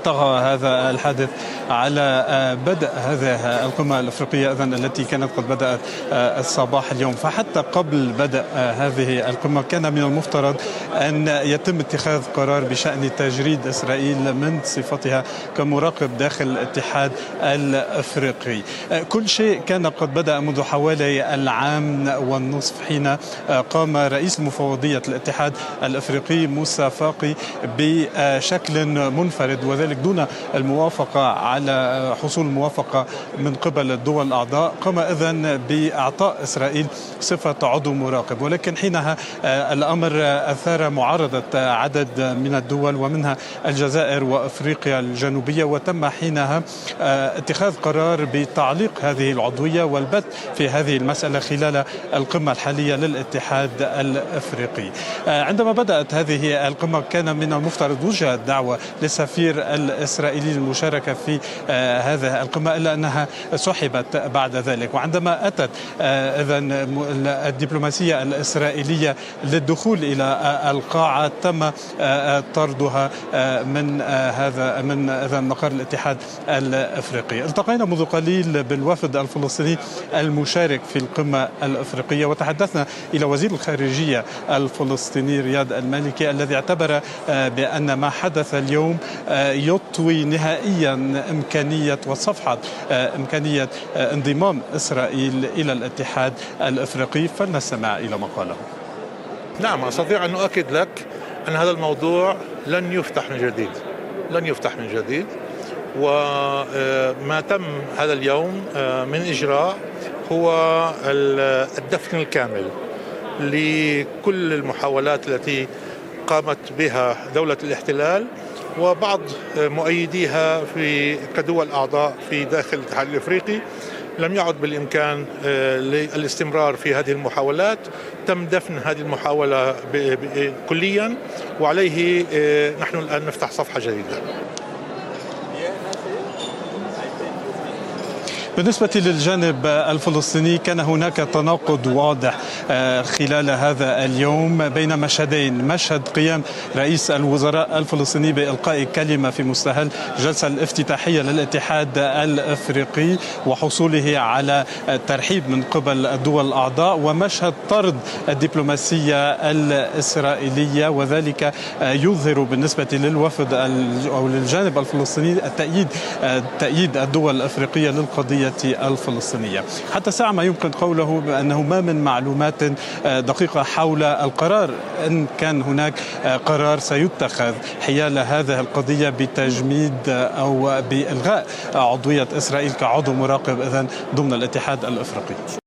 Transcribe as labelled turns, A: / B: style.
A: طغى هذا الحادث على بدء هذه القمة الأفريقية التي كانت قد بدأت الصباح اليوم. فحتى قبل بدء هذه القمة كان من المفترض أن يتم اتخاذ قرار بشأن تجريد إسرائيل من صفتها كمراقب داخل الاتحاد الأفريقي. كل شيء كان قد بدأ منذ حوالي العام والنصف، حين قام رئيس مفوضية الاتحاد الأفريقي موسى فاقي بشكل منفرد، وذلك دون الموافقة على حصول موافقة من قبل الدول الأعضاء. قام إذن بإعطاء إسرائيل صفة عضو مراقب، ولكن حينها الأمر أثار معارضة عدد من الدول ومنها الجزائر وأفريقيا الجنوبية، وتم حينها اتخاذ قرار بتعليق هذه العضوية والبت في هذه المسألة خلال القمة الحالية للاتحاد الأفريقي. عندما بدأت هذه القمة كان من المفترض وجهت دعوة للسفير الإسرائيلي للمشاركة في هذه القمة، إلا أنها سحبت بعد ذلك. وعندما أتت إذن الدبلوماسية الإسرائيلية للدخول إلى القاعة تم طردها من إذن مقر الاتحاد الأفريقي. التقينا منذ قليل بالوفد الفلسطيني المشارك في القمة الأفريقية، وتحدثنا إلى وزير الخارجية الفلسطيني رياض المالكي الذي اعتبر بأن ما حدث اليوم يطوي نهائيا إمكانية وصفحة إمكانية انضمام إسرائيل إلى الاتحاد الأفريقي. فلنستمع إلى ما قاله.
B: نعم، أستطيع أن أؤكد لك أن هذا الموضوع لن يفتح من جديد، وما تم هذا اليوم من إجراء هو الدفن الكامل لكل المحاولات التي قامت بها دولة الاحتلال وبعض مؤيديها كدول أعضاء في داخل الاتحاد الأفريقي. لم يعد بالإمكان للاستمرار في هذه المحاولات. تم دفن هذه المحاولة كليا، وعليه نحن الآن نفتح صفحة جديدة.
A: بالنسبة للجانب الفلسطيني كان هناك تناقض واضح خلال هذا اليوم بين مشهدين: مشهد قيام رئيس الوزراء الفلسطيني بإلقاء كلمة في مستهل الجلسة الافتتاحية للاتحاد الأفريقي وحصوله على ترحيب من قبل الدول الأعضاء، ومشهد طرد الدبلوماسية الإسرائيلية، وذلك يظهر بالنسبة للوفد أو للجانب الفلسطيني تأييد الدول الأفريقية للقضية الفلسطينية. حتى الساعة ما يمكن قوله بأنه ما من معلومات دقيقة حول القرار، إن كان هناك قرار سيتخذ حيال هذه القضية بتجميد أو بإلغاء عضوية إسرائيل كعضو مراقب إذن ضمن الاتحاد الأفريقي.